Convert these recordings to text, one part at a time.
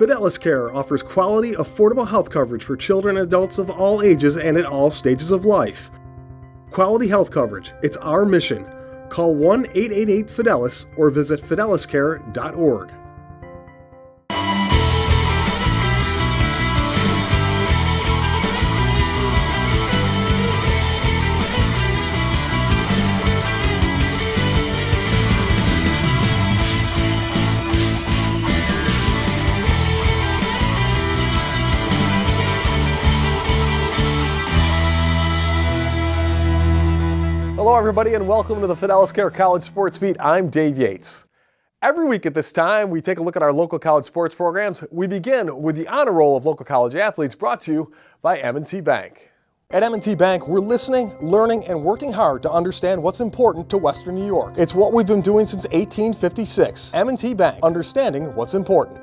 Fidelis Care offers quality, affordable health coverage for children and adults of all ages and at all stages of life. Quality health coverage, it's our mission. Call 1-888-FIDELIS or visit fideliscare.org. Hello everybody and welcome to the Fidelis Care College Sports Beat. I'm Dave Yates. Every week at this time, we take a look at our local college sports programs. We begin with the honor roll of local college athletes brought to you by M&T Bank. At M&T Bank, we're listening, learning, and working hard to understand what's important to Western New York. It's what we've been doing since 1856. M&T Bank, understanding what's important.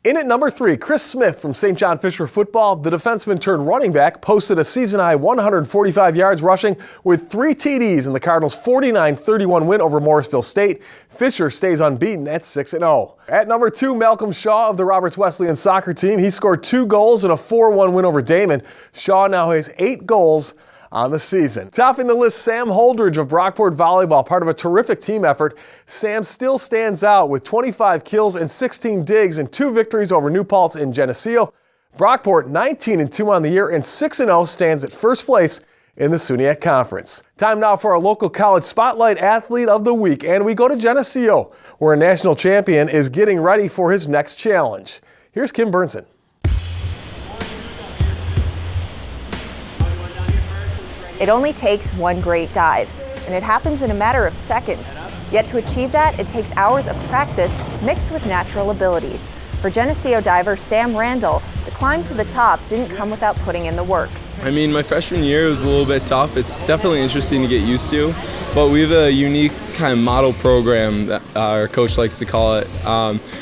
In at number 3, Chris Smith from St. John Fisher football, the defenseman turned running back, posted a season-high 145 yards rushing with 3 TDs in the Cardinals' 49-31 win over Morrisville State. Fisher stays unbeaten at 6-0. At number 2, Malcolm Shaw of the Roberts Wesleyan soccer team. He scored 2 goals in a 4-1 win over Damon. Shaw now has 8 goals on the season. Topping the list, Sam Holdridge of Brockport Volleyball, part of a terrific team effort. Sam still stands out with 25 kills and 16 digs and 2 victories over New Paltz and Geneseo. Brockport 19-2 on the year and 6-0 stands at first place in the SUNY Conference. Time now for our local college spotlight athlete of the week, and we go to Geneseo, where a national champion is getting ready for his next challenge. Here's Kim Burnson. It only takes one great dive, and it happens in a matter of seconds. Yet to achieve that, it takes hours of practice mixed with natural abilities. For Geneseo diver Sam Randall, the climb to the top didn't come without putting in the work. I mean, my freshman year was a little bit tough. It's definitely interesting to get used to, but we have a unique kind of model program that our coach likes to call it.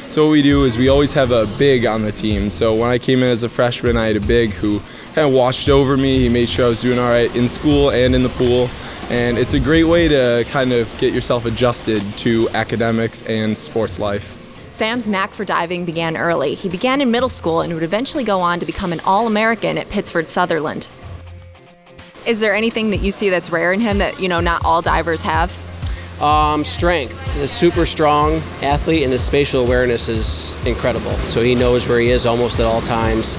So what we do is we always have a big on the team. So when I came in as a freshman, I had a big who kind of watched over me. He made sure I was doing all right in school and in the pool. And it's a great way to kind of get yourself adjusted to academics and sports life. Sam's knack for diving began early. He began in middle school and would eventually go on to become an All-American at Pittsford Sutherland. Is there anything that you see that's rare in him that, not all divers have? Strength. He's a super strong athlete, and his spatial awareness is incredible. So he knows where he is almost at all times.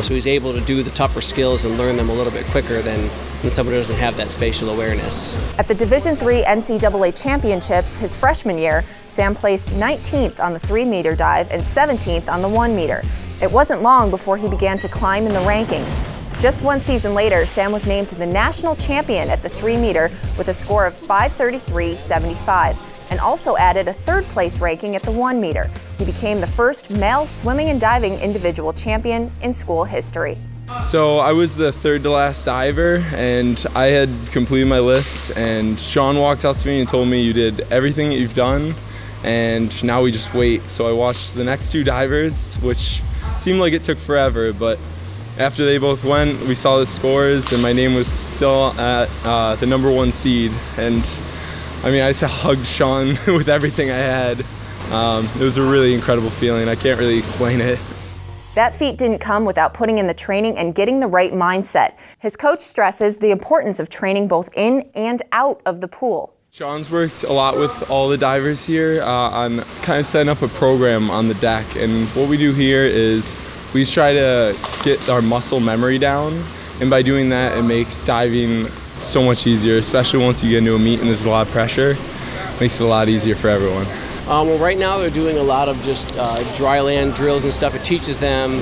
So he's able to do the tougher skills and learn them a little bit quicker than someone who doesn't have that spatial awareness. At the Division III NCAA Championships his freshman year, Sam placed 19th on the 3-meter dive and 17th on the 1-meter. It wasn't long before he began to climb in the rankings. Just one season later, Sam was named the national champion at the 3-meter with a score of 533.75 and also added a 3rd place ranking at the 1-meter. He became the first male swimming and diving individual champion in school history. So I was the 3rd to last diver, and I had completed my list, and Sean walked up to me and told me, "You did everything that you've done, and now we just wait." So I watched the next 2 divers, which seemed like it took forever, but after they both went, we saw the scores, and my name was still at the number 1 seed. And I mean, I just hugged Sean with everything I had. It was a really incredible feeling. I can't really explain it. That feat didn't come without putting in the training and getting the right mindset. His coach stresses the importance of training both in and out of the pool. Sean's worked a lot with all the divers here on kind of setting up a program on the deck. And what we do here is we just try to get our muscle memory down. And by doing that, it makes diving so much easier, especially once you get into a meet and there's a lot of pressure. It makes it a lot easier for everyone. Well, right now they're doing a lot of just dry land drills and stuff. It teaches them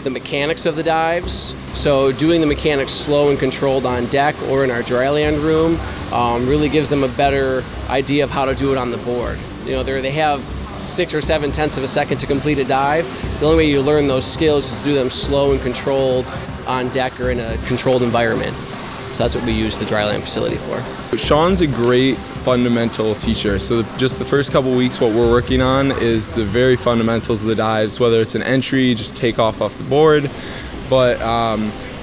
the mechanics of the dives. So doing the mechanics slow and controlled on deck or in our dry land room really gives them a better idea of how to do it on the board. They have 6 or 7 tenths of a second to complete a dive. The only way you learn those skills is to do them slow and controlled on deck or in a controlled environment. So that's what we use the dry land facility for. Sean's a great fundamental teacher. So just the first couple weeks, what we're working on is the very fundamentals of the dives, whether it's an entry, just take off the board. But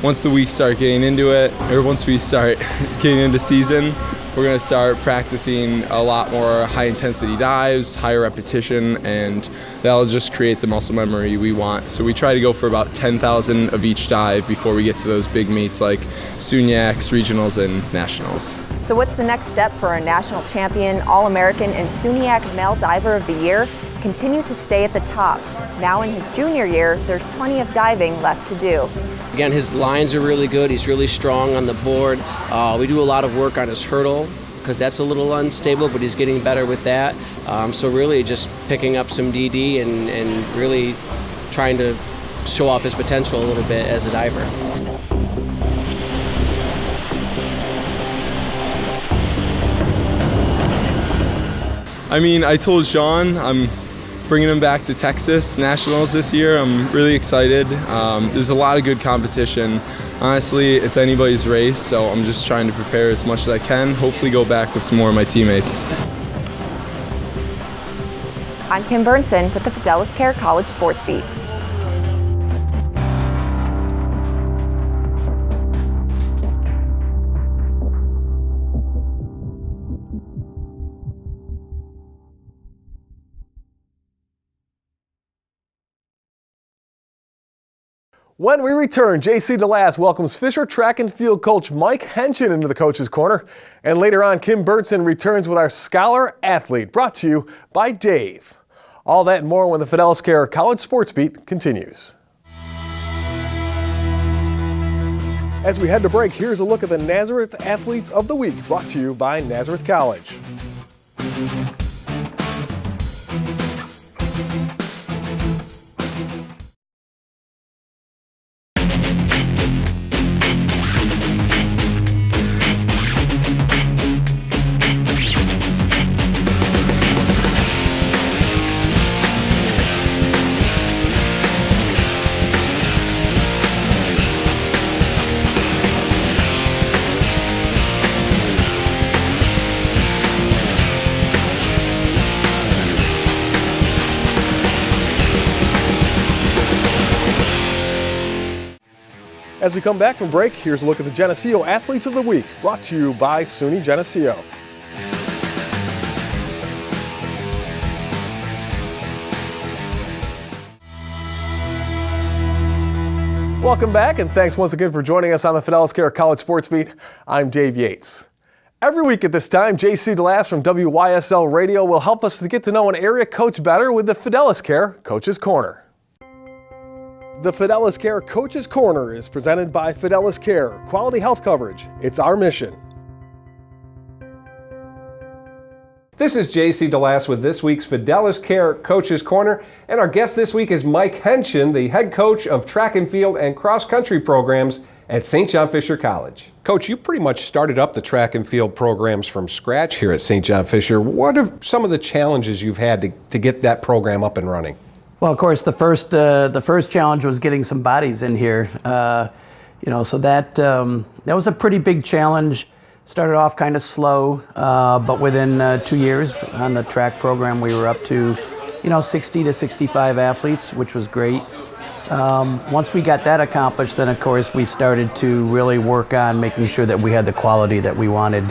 once the weeks start getting into it, or once we start getting into season, we're going to start practicing a lot more high-intensity dives, higher repetition, and that'll just create the muscle memory we want. So we try to go for about 10,000 of each dive before we get to those big meets like SUNYACs, regionals, and nationals. So what's the next step for a national champion, All-American, and SUNYAC Male Diver of the Year? Continue to stay at the top. Now in his junior year, there's plenty of diving left to do. Again, his lines are really good. He's really strong on the board. We do a lot of work on his hurdle because that's a little unstable, but he's getting better with that. So really just picking up some DD and really trying to show off his potential a little bit as a diver. I mean, I told Sean I'm bringing him back to Texas Nationals this year. I'm really excited. There's a lot of good competition. Honestly, it's anybody's race, so I'm just trying to prepare as much as I can, hopefully go back with some more of my teammates. I'm Kim Burnson with the Fidelis Care College Sports Beat. When we return, J.C. DeLass welcomes Fisher track and field coach Mike Henchen into the Coach's Corner. And later on, Kim Burnson returns with our Scholar Athlete, brought to you by Dave. All that and more when the Fidelis Care College Sports Beat continues. As we head to break, here's a look at the Nazareth Athletes of the Week, brought to you by Nazareth College. As we come back from break, here's a look at the Geneseo Athletes of the Week, brought to you by SUNY Geneseo. Welcome back, and thanks once again for joining us on the Fidelis Care College Sports Beat. I'm Dave Yates. Every week at this time, J.C. DeLass from WYSL Radio will help us to get to know an area coach better with the Fidelis Care Coach's Corner. The Fidelis Care Coach's Corner is presented by Fidelis Care, quality health coverage. It's our mission. This is J.C. DeLass with this week's Fidelis Care Coach's Corner, and our guest this week is Mike Henchen, the head coach of track and field and cross-country programs at St. John Fisher College. Coach, you pretty much started up the track and field programs from scratch here at St. John Fisher. What are some of the challenges you've had to get that program up and running? Well, of course, the first challenge was getting some bodies in here. So that was a pretty big challenge. Started off kind of slow, but within 2 years on the track program, we were up to, 60 to 65 athletes, which was great. Once we got that accomplished, then of course we started to really work on making sure that we had the quality that we wanted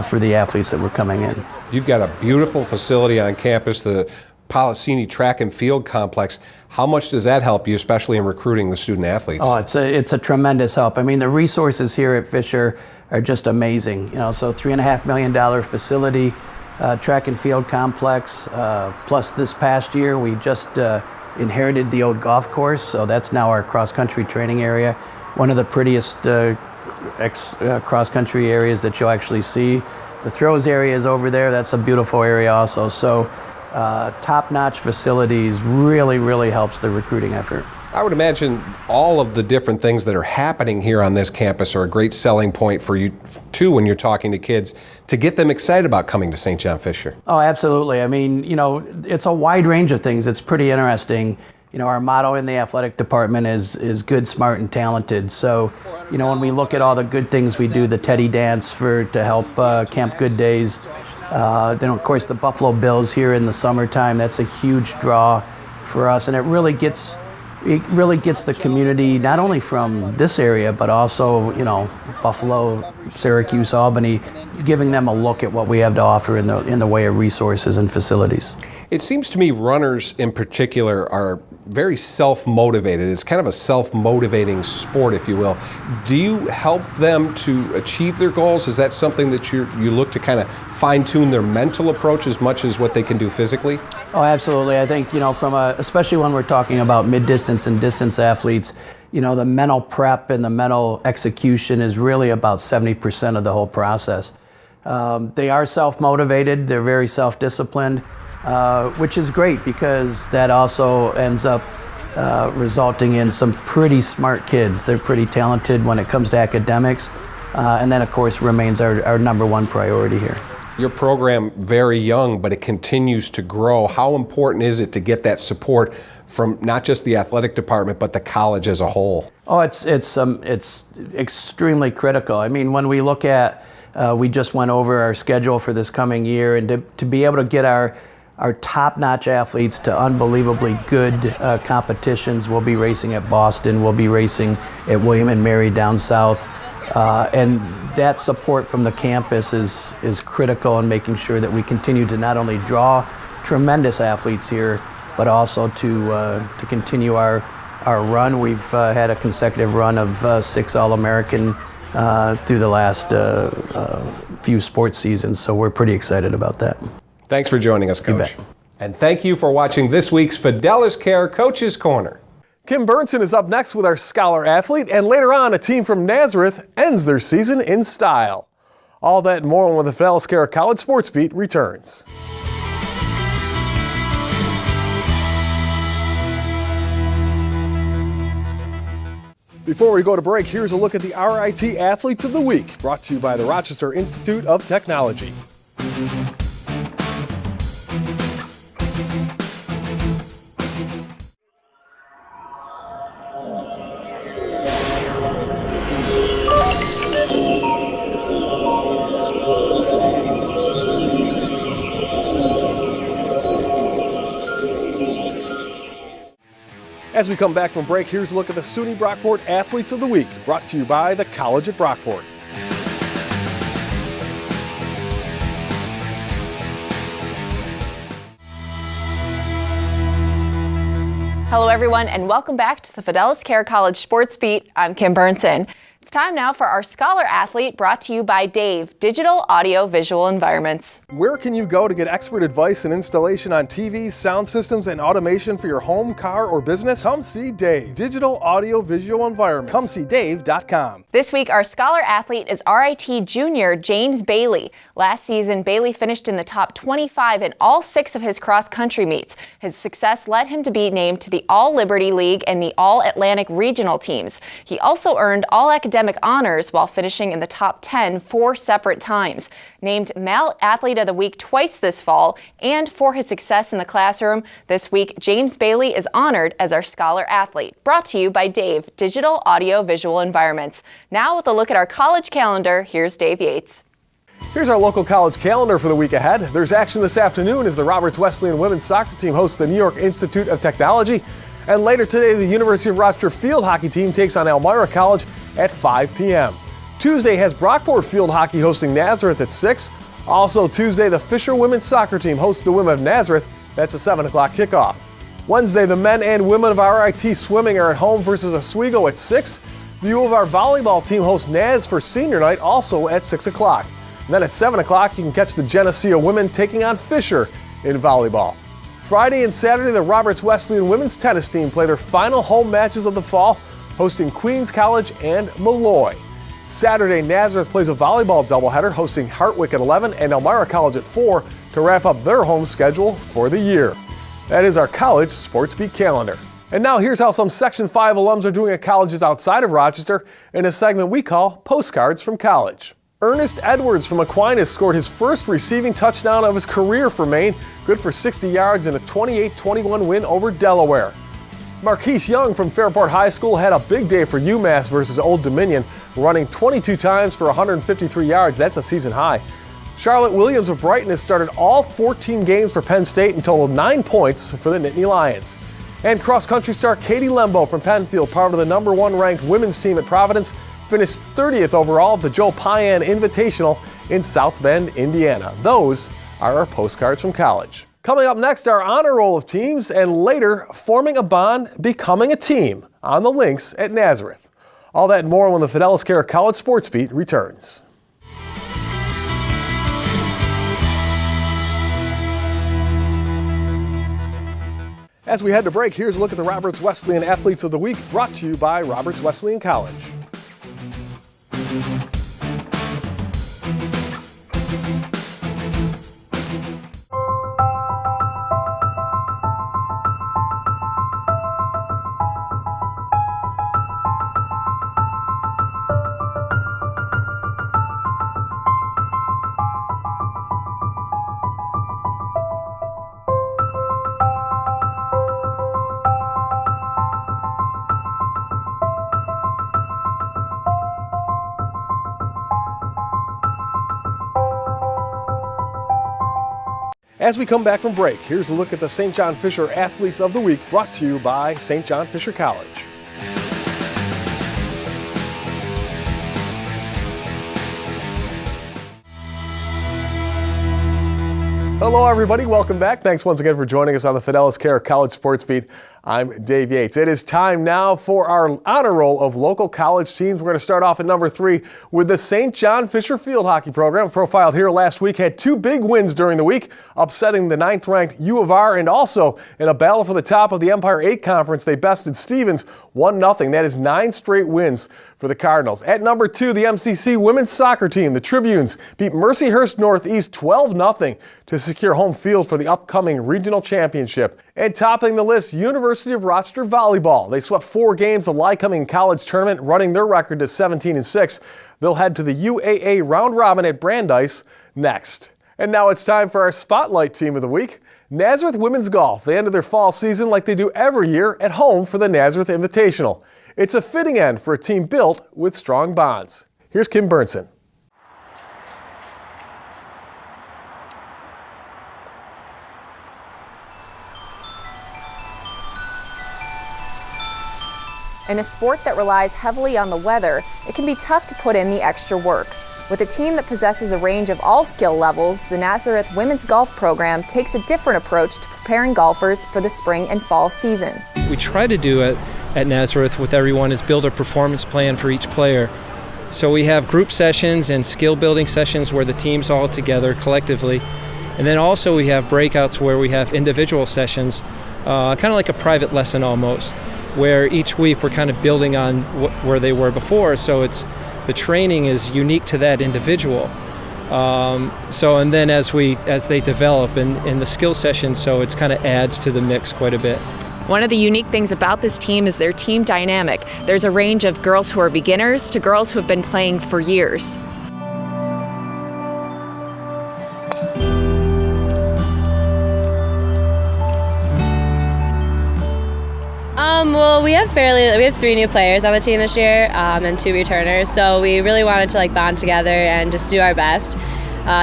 for the athletes that were coming in. You've got a beautiful facility on campus, the Policini Track and Field Complex. How much does that help you, especially in recruiting the student athletes? Oh, it's a tremendous help. I mean, the resources here at Fisher are just amazing. So $3.5 million facility, track and field complex. Plus this past year, we just inherited the old golf course, so that's now our cross-country training area. One of the prettiest cross-country areas that you'll actually see. The throws area is over there. That's a beautiful area also. So top-notch facilities really helps the recruiting effort. I would imagine all of the different things that are happening here on this campus are a great selling point for you too when you're talking to kids to get them excited about coming to St. John Fisher. Oh, absolutely. I mean, it's a wide range of things. It's pretty interesting. Our motto in the athletic department is good, smart, and talented. So, when we look at all the good things we do, the Teddy Dance to help Camp Good Days, then of course the Buffalo Bills here in the summertime, that's a huge draw for us, and it really gets it really gets the community, not only from this area, but also, Buffalo, Syracuse, Albany, giving them a look at what we have to offer in the way of resources and facilities. It seems to me runners in particular are very self-motivated. It's kind of a self-motivating sport, if you will. Do you help them to achieve their goals? Is that something that you look to kind of fine-tune their mental approach as much as what they can do physically? Oh, absolutely. I think, especially when we're talking about mid-distance and distance athletes, the mental prep and the mental execution is really about 70% of the whole process. They are self-motivated. They're very self-disciplined. Which is great because that also ends up resulting in some pretty smart kids. They're pretty talented when it comes to academics, and then of course remains our number one priority here. Your program very young, but it continues to grow. How important is it to get that support from not just the athletic department, but the college as a whole? Oh, it's extremely critical. I mean, when we look at, we just went over our schedule for this coming year, and to be able to get our top-notch athletes to unbelievably good competitions. We'll be racing at Boston, we'll be racing at William and Mary down south, and that support from the campus is critical in making sure that we continue to not only draw tremendous athletes here, but also to continue our run. We've had a consecutive run of 6 All-American through the last few sports seasons, so we're pretty excited about that. Thanks for joining us, Coach. You bet. And thank you for watching this week's Fidelis Care Coach's Corner. Kim Burnson is up next with our Scholar Athlete, and later on, a team from Nazareth ends their season in style. All that and more when the Fidelis Care College Sports Beat returns. Before we go to break, here's a look at the RIT Athletes of the Week, brought to you by the Rochester Institute of Technology. As we come back from break, here's a look at the SUNY Brockport Athletes of the Week, brought to you by the College at Brockport. Hello everyone and welcome back to the Fidelis Care College Sports Beat. I'm Kim Burnson. It's time now for our Scholar Athlete, brought to you by Dave, Digital Audio Visual Environments. Where can you go to get expert advice and installation on TVs, sound systems, and automation for your home, car, or business? Come see Dave, Digital Audio Visual Environments. Come see Dave.com. This week, our Scholar Athlete is RIT junior James Bailey. Last season, Bailey finished in the top 25 in all 6 of his cross-country meets. His success led him to be named to the All-Liberty League and the All-Atlantic Regional teams. He also earned all-academic honors while finishing in the top 10 4 separate times. Named Male Athlete of the Week twice this fall, and for his success in the classroom, this week James Bailey is honored as our Scholar Athlete. Brought to you by Dave, Digital Audio Visual Environments. Now with a look at our college calendar, here's Dave Yates. Here's our local college calendar for the week ahead. There's action this afternoon as the Roberts Wesleyan women's soccer team hosts the New York Institute of Technology. And later today, the University of Rochester field hockey team takes on Elmira College at 5 p.m. Tuesday has Brockport field hockey hosting Nazareth at 6. Also Tuesday, the Fisher women's soccer team hosts the women of Nazareth. That's a 7 o'clock kickoff. Wednesday, the men and women of RIT swimming are at home versus Oswego at 6. The U of R volleyball team hosts Naz for senior night, also at 6 o'clock. And then at 7 o'clock, you can catch the Geneseo women taking on Fisher in volleyball. Friday and Saturday, the Roberts Wesleyan women's tennis team play their final home matches of the fall, hosting Queens College and Malloy. Saturday, Nazareth plays a volleyball doubleheader, hosting Hartwick at 11 and Elmira College at 4 to wrap up their home schedule for the year. That is our college sports beat calendar. And now here's how some Section 5 alums are doing at colleges outside of Rochester in a segment we call Postcards from College. Ernest Edwards from Aquinas scored his first receiving touchdown of his career for Maine, good for 60 yards in a 28-21 win over Delaware. Marquise Young from Fairport High School had a big day for UMass versus Old Dominion, running 22 times for 153 yards. That's a season high. Charlotte Williams of Brighton has started all 14 games for Penn State and totaled 9 points for the Nittany Lions. And cross-country star Katie Lembo from Penfield, part of the #1 ranked women's team at Providence, finished 30th overall at the Joe Payan Invitational in South Bend, Indiana. Those are our postcards from college. Coming up next, our honor roll of teams, and later, forming a bond, becoming a team on the links at Nazareth. All that and more when the Fidelis Care College Sports Beat returns. As we head to break, here's a look at the Roberts Wesleyan Athletes of the Week, brought to you by Roberts Wesleyan College. As we come back from break, here's a look at the St. John Fisher Athletes of the Week, brought to you by St. John Fisher College. Hello everybody, welcome back. Thanks once again for joining us on the Fidelis Care College Sports Beat. I'm Dave Yates. It is time now for our honor roll of local college teams. We're going to start off at number 3 with the St. John Fisher Field Hockey Program. Profiled here last week, had 2 big wins during the week, upsetting the 9th-ranked U of R, and also in a battle for the top of the Empire 8 Conference, they bested Stevens 1-0. That is 9 straight wins for the Cardinals. At number 2, the MCC women's soccer team, the Tribunes, beat Mercyhurst Northeast 12-0 to secure home field for the upcoming regional championship. And topping the list, University of Rochester volleyball. They swept 4 games the Lycoming College tournament, running their record to 17-6. They'll head to the UAA round robin at Brandeis next. And now it's time for our Spotlight Team of the Week, Nazareth Women's Golf. They ended their fall season like they do every year at home for the Nazareth Invitational. It's a fitting end for a team built with strong bonds. Here's Kim Burnson. In a sport that relies heavily on the weather, it can be tough to put in the extra work. With a team that possesses a range of all skill levels, the Nazareth Women's Golf Program takes a different approach to preparing golfers for the spring and fall season. We try to do it at Nazareth with everyone is build a performance plan for each player. So we have group sessions and skill building sessions where the team's all together collectively. And then also we have breakouts where we have individual sessions, kind of like a private lesson almost, where each week we're kind of building on where they were before. So the training is unique to that individual. And then as they develop in the skill session, so it's kind of adds to the mix quite a bit. One of the unique things about this team is their team dynamic. There's a range of girls who are beginners to girls who have been playing for years. Well, we have 3 new players on the team this year and 2 returners, so we really wanted to bond together and just do our best.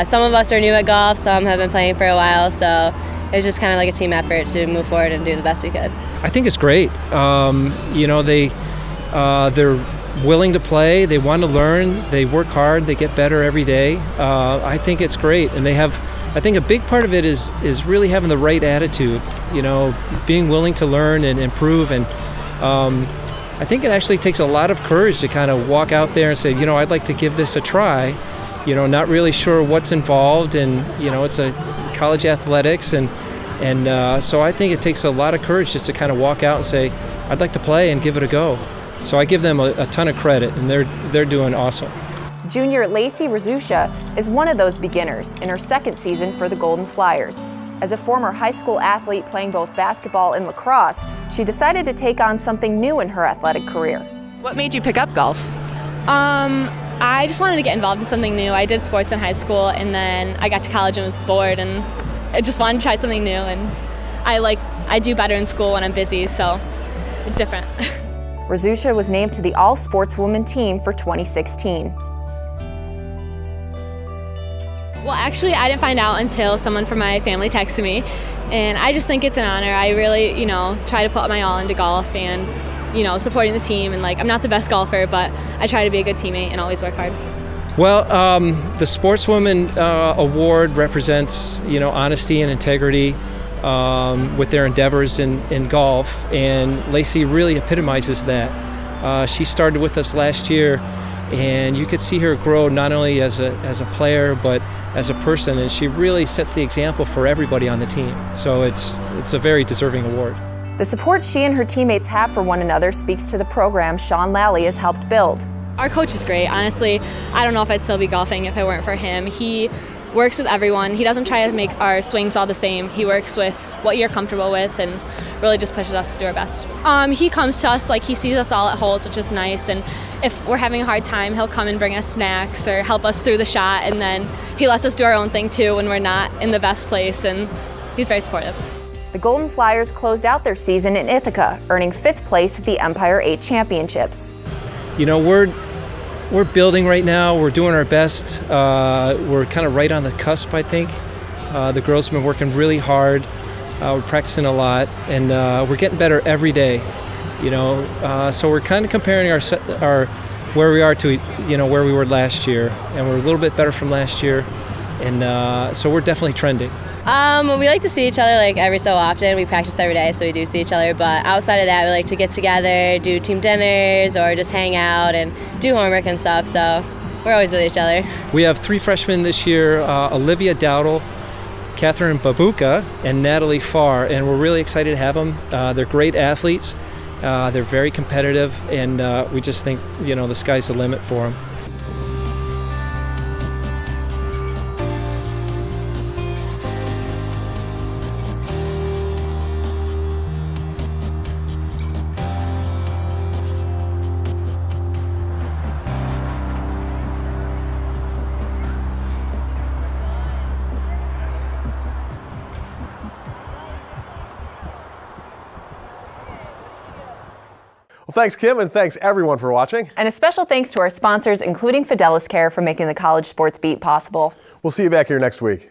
Some of us are new at golf, some have been playing for a while, so it was just kind of like a team effort to move forward and do the best we could. I think it's great. They're willing to play, they want to learn, they work hard, they get better every day. I think it's great, and I think a big part of it is really having the right attitude, being willing to learn and improve. And I think it actually takes a lot of courage to kind of walk out there and say, I'd like to give this a try, not really sure what's involved, and it's a college athletics, and so I think it takes a lot of courage just to kind of walk out and say, I'd like to play and give it a go. So I give them a ton of credit, and they're doing awesome. Junior Lacey Razusha is one of those beginners in her 2nd season for the Golden Flyers. As a former high school athlete playing both basketball and lacrosse, she decided to take on something new in her athletic career. What made you pick up golf? I just wanted to get involved in something new. I did sports in high school, and then I got to college and was bored, and I just wanted to try something new. And I do better in school when I'm busy, so it's different. Razusha was named to the All-Sportswoman team for 2016. Well, actually, I didn't find out until someone from my family texted me And I just think it's an honor. I really, try to put my all into golf and, supporting the team. And I'm not the best golfer, but I try to be a good teammate and always work hard. Well, the Sportswoman Award represents, honesty and integrity with their endeavors in golf, and Lacey really epitomizes that. She started with us last year, and you could see her grow not only as a player but as a person, and she really sets the example for everybody on the team. So it's a very deserving award. The support she and her teammates have for one another speaks to the program Sean Lally has helped build. Our coach is great. Honestly, I don't know if I'd still be golfing if it weren't for him. He works with everyone. He doesn't try to make our swings all the same. He works with what you're comfortable with and really just pushes us to do our best. He comes to us, he sees us all at holes, which is nice, and if we're having a hard time, he'll come and bring us snacks or help us through the shot, and then he lets us do our own thing too when we're not in the best place, and he's very supportive. The Golden Flyers closed out their season in Ithaca, earning 5th place at the Empire 8 Championships. We're building right now. We're doing our best. We're kind of right on the cusp, I think. The girls have been working really hard. We're practicing a lot, and we're getting better every day. So we're kind of comparing our where we are to where we were last year, and we're a little bit better from last year, and so we're definitely trending. We like to see each other every so often. We practice every day, so we do see each other. But outside of that, we like to get together, do team dinners, or just hang out and do homework and stuff. So we're always with each other. We have 3 freshmen this year: Olivia Dowdle, Catherine Babuka, and Natalie Farr, and we're really excited to have them. They're great athletes. They're very competitive, and we just think the sky's the limit for them. Well, thanks, Kim, and thanks everyone for watching. And a special thanks to our sponsors, including Fidelis Care, for making the College Sports Beat possible. We'll see you back here next week.